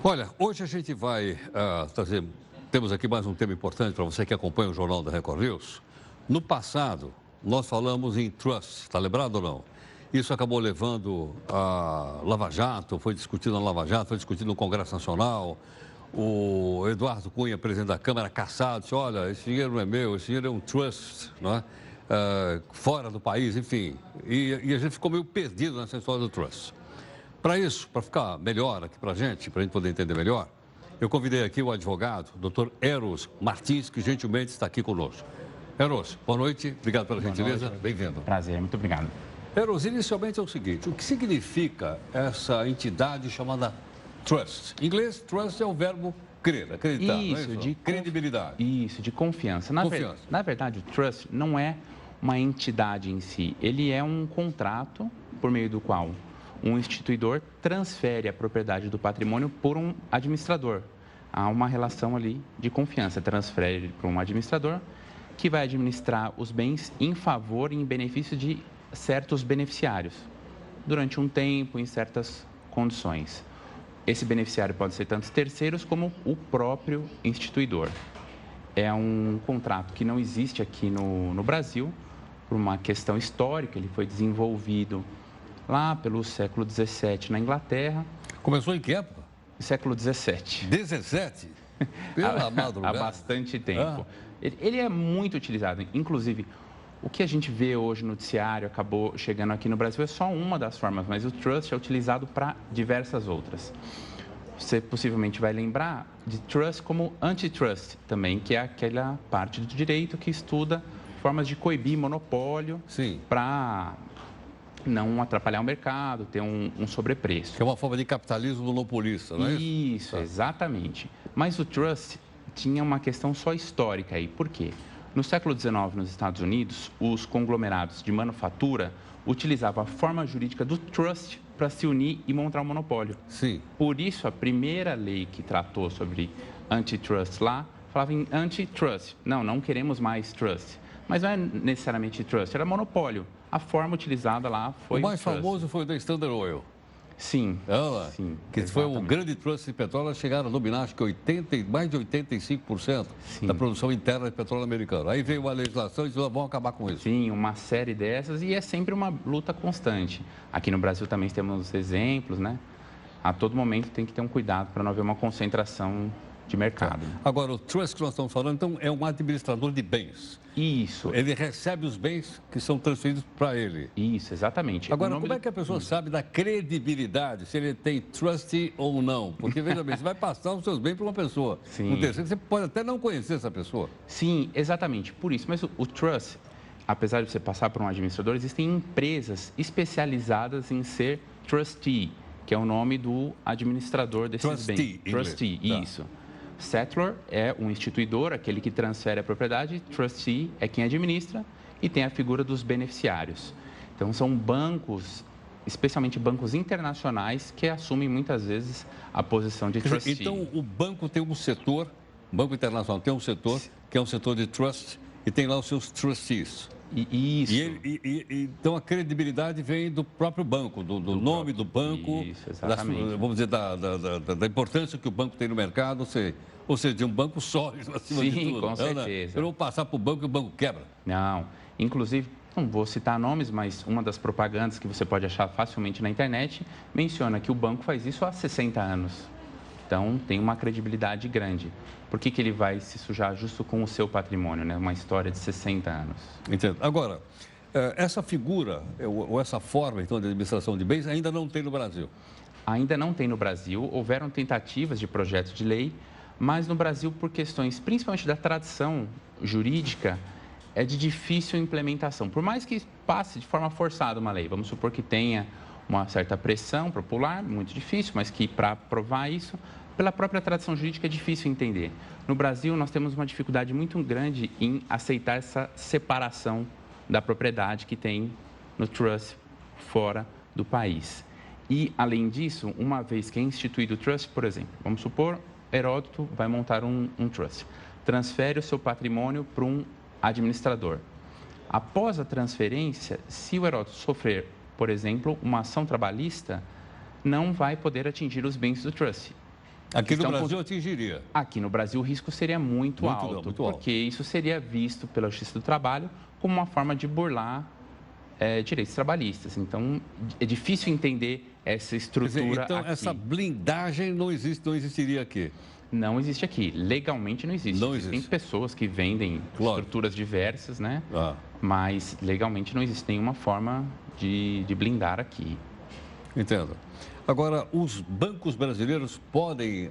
Olha, hoje a gente vai trazer, temos aqui mais um tema importante para você que acompanha o Jornal da Record News. No passado, nós falamos em trust, está lembrado ou não? Isso acabou levando a Lava Jato, foi discutido na Lava Jato, foi discutido no Congresso Nacional. O Eduardo Cunha, presidente da Câmara, caçado, disse, olha, esse dinheiro não é meu, esse dinheiro é um trust, não é? Fora do país, enfim. E a gente ficou meio perdido nessa história do trust. Para isso, para ficar melhor aqui para a gente poder entender melhor, eu convidei aqui o advogado, Dr. Eros Martins, que gentilmente está aqui conosco. Eros, boa noite, obrigado pela gentileza, bem-vindo. Prazer, muito obrigado. Eros, inicialmente é o seguinte, o que significa essa entidade chamada trust? Em inglês, trust é o verbo crer, acreditar, Isso, não é isso? de credibilidade. Isso, de confiança. Confiança. Na verdade, o trust não é uma entidade em si, ele é um contrato por meio do qual um instituidor transfere a propriedade do patrimônio por um administrador. Há uma relação ali de confiança, transfere para um administrador que vai administrar os bens em favor e em benefício de certos beneficiários, durante um tempo, em certas condições. Esse beneficiário pode ser tanto terceiros como o próprio instituidor. É um contrato que não existe aqui no Brasil, por uma questão histórica, ele foi desenvolvido lá pelo século XVII na Inglaterra. Começou em que época? Século XVII. 17? Pela madrugada. Há bastante tempo. Ele é muito utilizado. Inclusive, o que a gente vê hoje no noticiário, acabou chegando aqui no Brasil, é só uma das formas, mas o trust é utilizado para diversas outras. Você possivelmente vai lembrar de trust como antitrust também, que é aquela parte do direito que estuda formas de coibir monopólio para não atrapalhar o mercado, ter um sobrepreço. Que é uma forma de capitalismo monopolista, não é isso? Isso, exatamente. Mas o trust tinha uma questão só histórica aí. Por quê? No século XIX, nos Estados Unidos, os conglomerados de manufatura utilizavam a forma jurídica do trust para se unir e montar um monopólio. Sim. Por isso, a primeira lei que tratou sobre antitrust lá, falava em antitrust. Não queremos mais trust. Mas não é necessariamente trust, era monopólio. A forma utilizada lá foi o mais famoso foi o da Standard Oil. Sim, sim, que exatamente. Foi um grande trust de petróleo, chegaram a dominar acho que mais de 85% da produção interna de petróleo americano. Aí veio uma legislação e disse, vão acabar com isso. Sim, uma série dessas e é sempre uma luta constante. Aqui no Brasil também temos exemplos, né? A todo momento tem que ter um cuidado para não haver uma concentração de mercado. Agora, o trust que nós estamos falando, então, é um administrador de bens. Isso. Ele recebe os bens que são transferidos para ele. Isso, exatamente. Agora, como é que a pessoa sabe da credibilidade, se ele tem trust ou não? Porque, veja bem, você vai passar os seus bens para uma pessoa. Sim. Um terceiro, você pode até não conhecer essa pessoa. Sim, exatamente. Por isso. Mas o trust, apesar de você passar por um administrador, existem empresas especializadas em ser trustee, que é o nome do administrador desses bens. Trustee, isso. Settlor é um instituidor, aquele que transfere a propriedade, trustee é quem administra e tem a figura dos beneficiários. Então, são bancos, especialmente bancos internacionais, que assumem muitas vezes a posição de trustee. Então, o banco tem um setor, o Banco Internacional tem um setor, que é um setor de trust, e tem lá os seus trustees. Isso. Então, a credibilidade vem do próprio banco, do nome do banco, isso, exatamente. Vamos dizer, da importância que o banco tem no mercado, ou seja, de um banco sólido acima de tudo. Sim, com certeza. Eu não vou passar para o banco e o banco quebra. Não. Inclusive, não vou citar nomes, mas uma das propagandas que você pode achar facilmente na internet menciona que o banco faz isso há 60 anos. Então, tem uma credibilidade grande. Por que ele vai se sujar justo com o seu patrimônio, né? Uma história de 60 anos. Entendo. Agora, essa figura, ou essa forma, então, de administração de bens, ainda não tem no Brasil? Ainda não tem no Brasil. Houveram tentativas de projetos de lei, mas no Brasil, por questões, principalmente da tradição jurídica, é de difícil implementação. Por mais que passe de forma forçada uma lei, vamos supor que tenha uma certa pressão popular, muito difícil, mas que para aprovar isso, pela própria tradição jurídica é difícil entender. No Brasil, nós temos uma dificuldade muito grande em aceitar essa separação da propriedade que tem no trust fora do país. E, além disso, uma vez que é instituído o trust, por exemplo, vamos supor, Heródoto vai montar um trust, transfere o seu patrimônio para um administrador. Após a transferência, se o Heródoto sofrer, por exemplo, uma ação trabalhista, não vai poder atingir os bens do trust. Aqui no Brasil atingiria. Aqui no Brasil o risco seria muito alto, porque isso seria visto pela Justiça do Trabalho como uma forma de burlar direitos trabalhistas. Então, é difícil entender essa estrutura então, aqui. essa blindagem não existiria aqui? Não existe aqui. Legalmente não existe. Não Existem existe. pessoas que vendem estruturas diversas, né? Mas legalmente não existe nenhuma forma de blindar aqui. Entendo. Agora, os bancos brasileiros podem,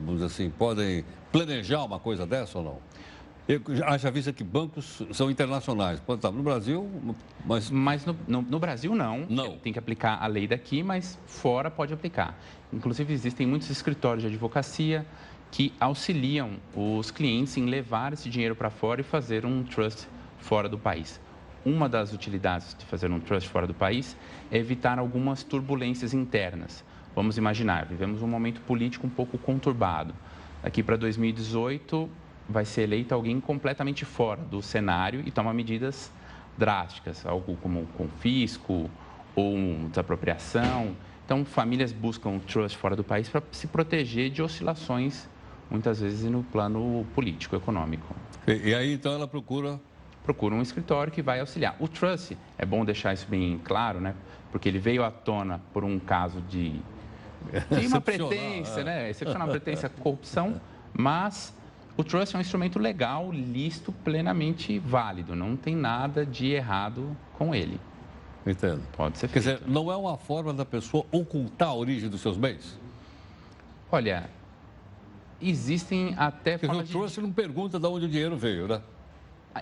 vamos dizer assim, podem planejar uma coisa dessa ou não? Haja vista que bancos são internacionais. No Brasil, Mas no Brasil, não. Tem que aplicar a lei daqui, mas fora pode aplicar. Inclusive, existem muitos escritórios de advocacia que auxiliam os clientes em levar esse dinheiro para fora e fazer um trust fora do país. Uma das utilidades de fazer um trust fora do país é evitar algumas turbulências internas. Vamos imaginar, vivemos um momento político um pouco conturbado. Aqui para 2018, vai ser eleito alguém completamente fora do cenário e toma medidas drásticas, algo como confisco ou desapropriação. Então, famílias buscam trust fora do país para se proteger de oscilações, muitas vezes no plano político, econômico. E aí, então, ela procura um escritório que vai auxiliar. O trust, é bom deixar isso bem claro, né? Porque ele veio à tona por um caso de uma pretência, né? Excepcional, pretência, corrupção, mas o trust é um instrumento legal, lícito, plenamente válido. Não tem nada de errado com ele. Entendo. Pode ser feito. Quer dizer, não é uma forma da pessoa ocultar a origem dos seus bens? Olha, existem até formas de... O trust não pergunta de onde o dinheiro veio, né?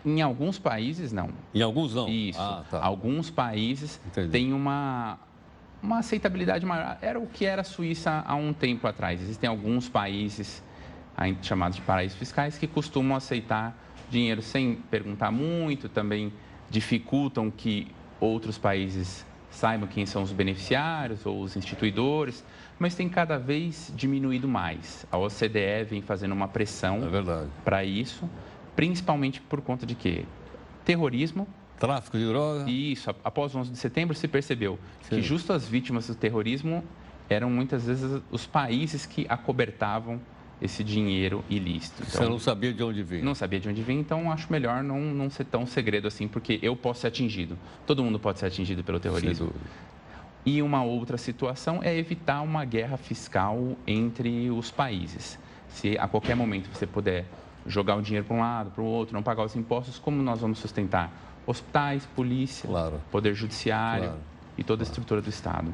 Em alguns países, não. Em alguns, não? Isso. Alguns países têm uma aceitabilidade maior. Era o que era a Suíça há um tempo atrás. Existem alguns países chamados de paraísos fiscais que costumam aceitar dinheiro sem perguntar muito, também dificultam que outros países saibam quem são os beneficiários ou os instituidores, mas tem cada vez diminuído mais. A OCDE vem fazendo uma pressão para isso, principalmente por conta de quê? Terrorismo. Tráfico de droga. Isso. Após o 11 de setembro, se percebeu que justo as vítimas do terrorismo eram muitas vezes os países que acobertavam esse dinheiro ilícito. Então, você não sabia de onde vinha? Não sabia de onde vinha, então acho melhor não ser tão segredo assim, porque eu posso ser atingido. Todo mundo pode ser atingido pelo terrorismo. E uma outra situação é evitar uma guerra fiscal entre os países. Se a qualquer momento você puder jogar o dinheiro para um lado, para o outro, não pagar os impostos, como nós vamos sustentar hospitais, polícia, poder judiciário e toda a estrutura do Estado?